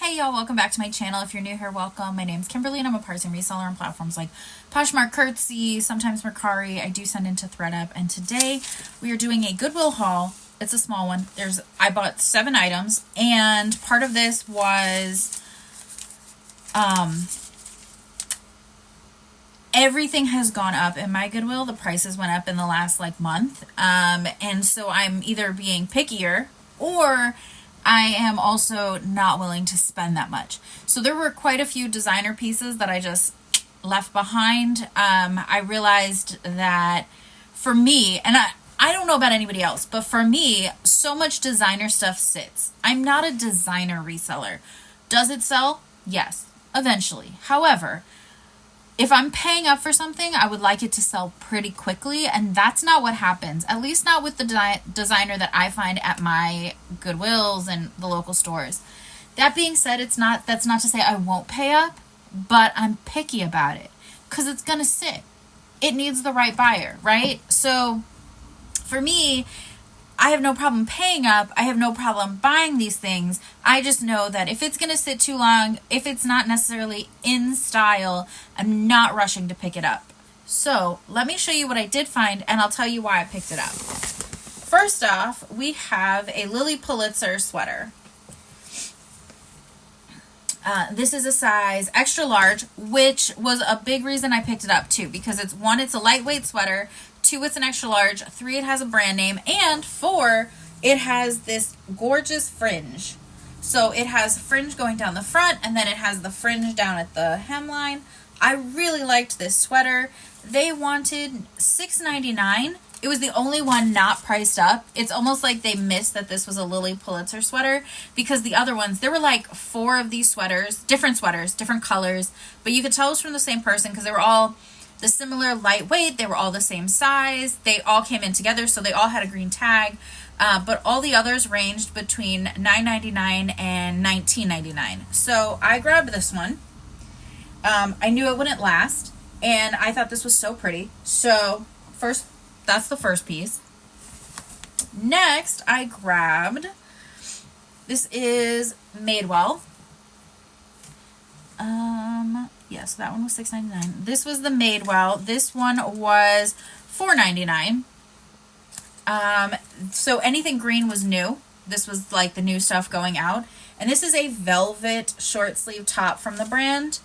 Hey y'all, welcome back to my channel. If you're new here, welcome. My name's Kimberly and I'm a parts and reseller on platforms like Poshmark, Curtsy, sometimes Mercari. I do send into ThreadUp, and today we are doing a Goodwill haul. It's a small one. I bought 7 items, and part of this was everything has gone up in my Goodwill. The prices went up in the last month, and so I'm either being pickier or I am also not willing to spend that much. So there were quite a few designer pieces that I just left behind. I realized that for me, and I don't know about anybody else, but for me, so much designer stuff sits. I'm not a designer reseller. Does it sell? Yes, eventually. However, if I'm paying up for something, I would like it to sell pretty quickly, and that's not what happens, at least not with the designer that I find at my Goodwills and the local stores. That being said, that's not to say I won't pay up, but I'm picky about it because it's going to sit. It needs the right buyer, right? So for me, I have no problem paying up. I have no problem buying these things. I just know that if it's going to sit too long, if it's not necessarily in style, I'm not rushing to pick it up. So let me show you what I did find, and I'll tell you why I picked it up. First off, we have a Lily Pulitzer sweater. This is a size extra large, which was a big reason I picked it up too, because it's a lightweight sweater. 2, it's an extra large. 3, it has a brand name. And 4, it has this gorgeous fringe. So it has fringe going down the front, and then it has the fringe down at the hemline. I really liked this sweater. They wanted $6.99. It was the only one not priced up. It's almost like they missed that this was a Lily Pulitzer sweater, because the other ones, there were like 4 of these sweaters, different colors, but you could tell it was from the same person because they were all the similar lightweight. They were all the same size. They all came in together, so they all had a green tag. But all the others ranged between $9.99 and $19.99. So I grabbed this one. I knew it wouldn't last, and I thought this was so pretty. So that's the first piece. Next, I grabbed, this is Madewell. Yes, that one was $6.99. This was the Madewell. This one was $4.99. So anything green was new. This was like the new stuff going out. And this is a velvet short sleeve top from the brand.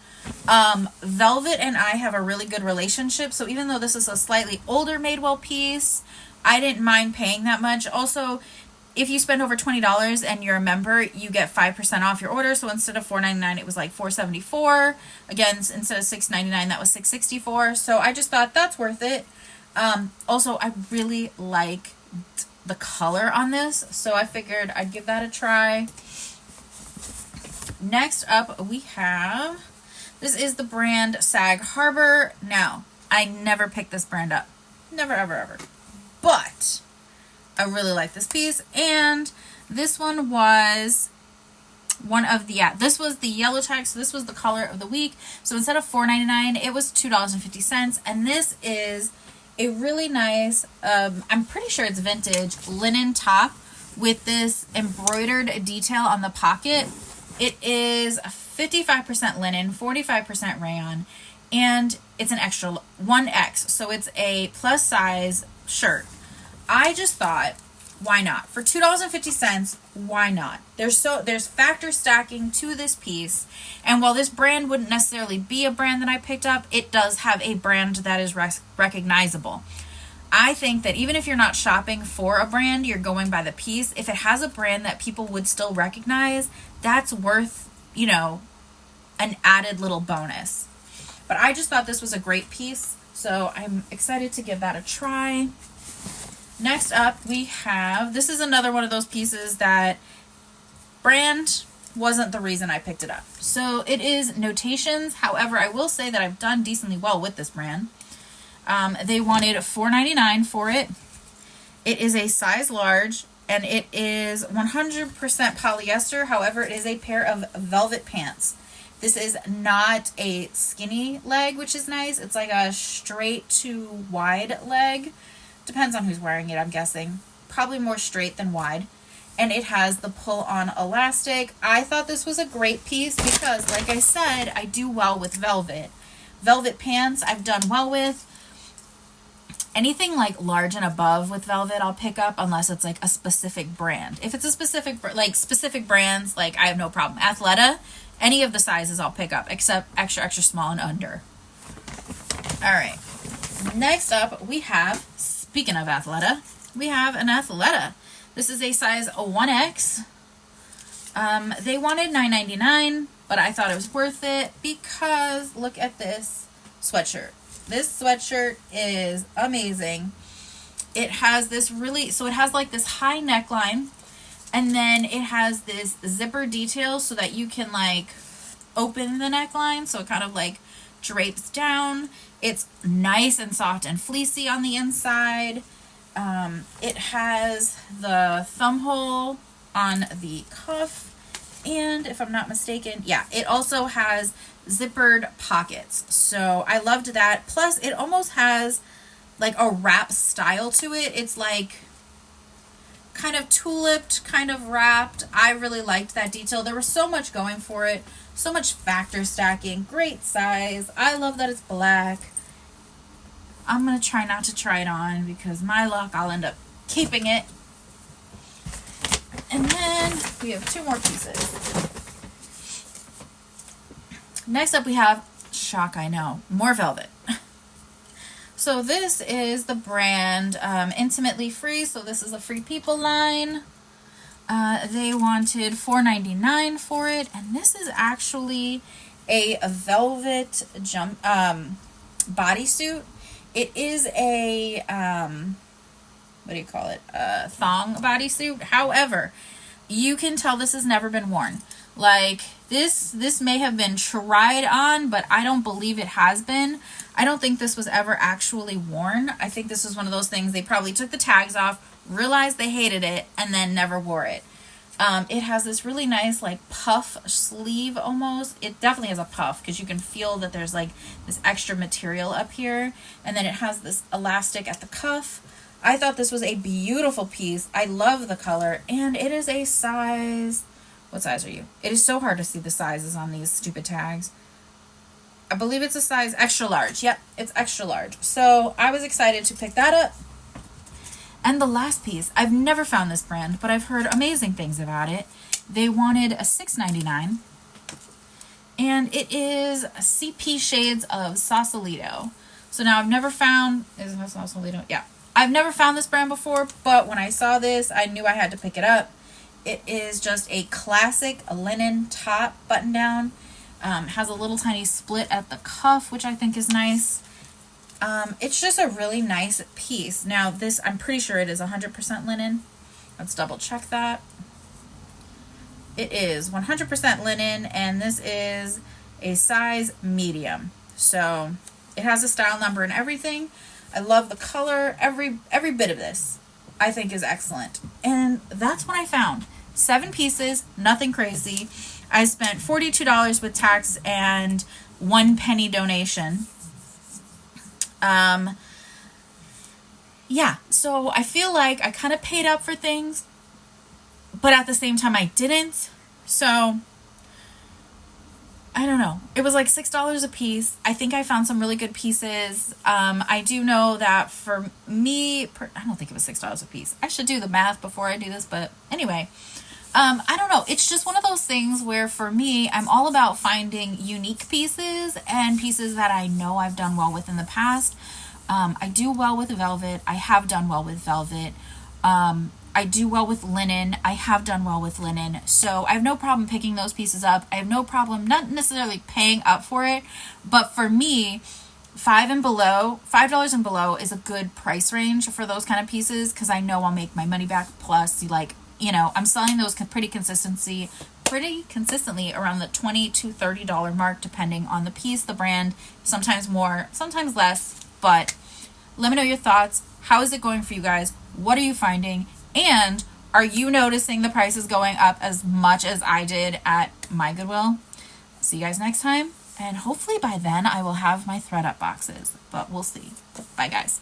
Velvet and I have a really good relationship. So even though this is a slightly older Madewell piece, I didn't mind paying that much. Also, if you spend over $20 and you're a member, you get 5% off your order. So instead of $4.99, it was like $4.74. Again, instead of $6.99, that was $6.64. So I just thought that's worth it. Also, I really like the color on this, so I figured I'd give that a try. Next up, we have, this is the brand Sag Harbor. Now, I never picked this brand up. Never, ever, ever. But I really like this piece, and this one was this was the yellow tag, so this was the color of the week. So instead of $4.99, it was $2.50, and this is a really nice, I'm pretty sure it's vintage, linen top with this embroidered detail on the pocket. It is 55% linen, 45% rayon, and it's an extra 1X, so it's a plus size shirt. I just thought, why not? For $2.50, why not? There's factor stacking to this piece, and while this brand wouldn't necessarily be a brand that I picked up, it does have a brand that is recognizable. I think that even if you're not shopping for a brand, you're going by the piece. If it has a brand that people would still recognize, that's worth, an added little bonus. But I just thought this was a great piece, so I'm excited to give that a try. Next up, we have, this is another one of those pieces that brand wasn't the reason I picked it up. So it is Notations. However, I will say that I've done decently well with this brand. They wanted $4.99 for it. It is a size large, and it is 100% polyester. However, it is a pair of velvet pants. This is not a skinny leg, which is nice. It's like a straight to wide leg. Depends on who's wearing it, I'm guessing. Probably more straight than wide. and it has the pull-on elastic. I thought this was a great piece because, like I said, I do well with velvet. Velvet pants I've done well with. Anything like large and above with velvet I'll pick up unless it's like a specific brand. If it's a specific, like specific brands, like I have no problem. Athleta, any of the sizes I'll pick up except extra, extra small and under. All right. Next up we have, speaking of Athleta, we have an Athleta. This is a size 1X. They wanted $9.99, but I thought it was worth it because look at this sweatshirt. This sweatshirt is amazing. It has this really, so it has like this high neckline, and then it has this zipper detail so that you can like open the neckline, so it kind of like drapes down. It's nice and soft and fleecy on the inside. It has the thumb hole on the cuff, and if I'm not mistaken, yeah, it also has zippered pockets. So I loved that. Plus it almost has like a wrap style to it. It's like kind of tuliped, kind of wrapped. I really liked that detail. There was so much going for it. So much factor stacking. Great size. I love that it's black. I'm going to try not to try it on because my luck, I'll end up keeping it. And then we have two more pieces. Next up we have, shock I know, more velvet. So this is the brand Intimately Free. So this is a Free People line. They wanted $4.99 for it. And this is actually a velvet bodysuit. It is a, what do you call it? Thong bodysuit. However, you can tell this has never been worn. Like this may have been tried on, but I don't believe it has been. I don't think this was ever actually worn. I think this was one of those things they probably took the tags off, realized they hated it, and then never wore it. It has this really nice like puff sleeve almost. It definitely has a puff because you can feel that there's like this extra material up here. And then it has this elastic at the cuff. I thought this was a beautiful piece. I love the color, and it is a size, what size are you? It is so hard to see the sizes on these stupid tags. I believe it's a size extra large. Yep, it's extra large. So I was excited to pick that up. And the last piece, I've never found this brand, but I've heard amazing things about it. They wanted a $6.99, and it is CP shades of Sausalito. So now I've never found, is it Sausalito? Yeah. I've never found this brand before, but when I saw this, I knew I had to pick it up. It is just a classic linen top button down. Has a little tiny split at the cuff, which I think is nice. It's just a really nice piece. Now this, I'm pretty sure it is 100% linen. Let's double check that. It is 100% linen, and this is a size medium. So it has a style number and everything. I love the color. Every bit of this I think is excellent. And that's what I found. 7 pieces, nothing crazy. I spent $42 with tax and 1 penny donation. Yeah, so I feel like I kind of paid up for things, but at the same time I didn't. So I don't know. It was like $6 a piece. I think I found some really good pieces. I do know that for me, I don't think it was $6 a piece. I should do the math before I do this, but anyway, I don't know. It's just one of those things where for me, I'm all about finding unique pieces and pieces that I know I've done well with in the past. I do well with velvet. I have done well with velvet. I do well with linen. I have done well with linen. So I have no problem picking those pieces up. I have no problem not necessarily paying up for it, but for me, $5 and below is a good price range for those kind of pieces because I know I'll make my money back. Plus, I'm selling those pretty consistently around the $20 to $30 mark, depending on the piece, the brand, sometimes more, sometimes less. But let me know your thoughts. How is it going for you guys? What are you finding? And are you noticing the prices going up as much as I did at my Goodwill? See you guys next time. And hopefully by then I will have my thread up boxes, but we'll see. Bye guys.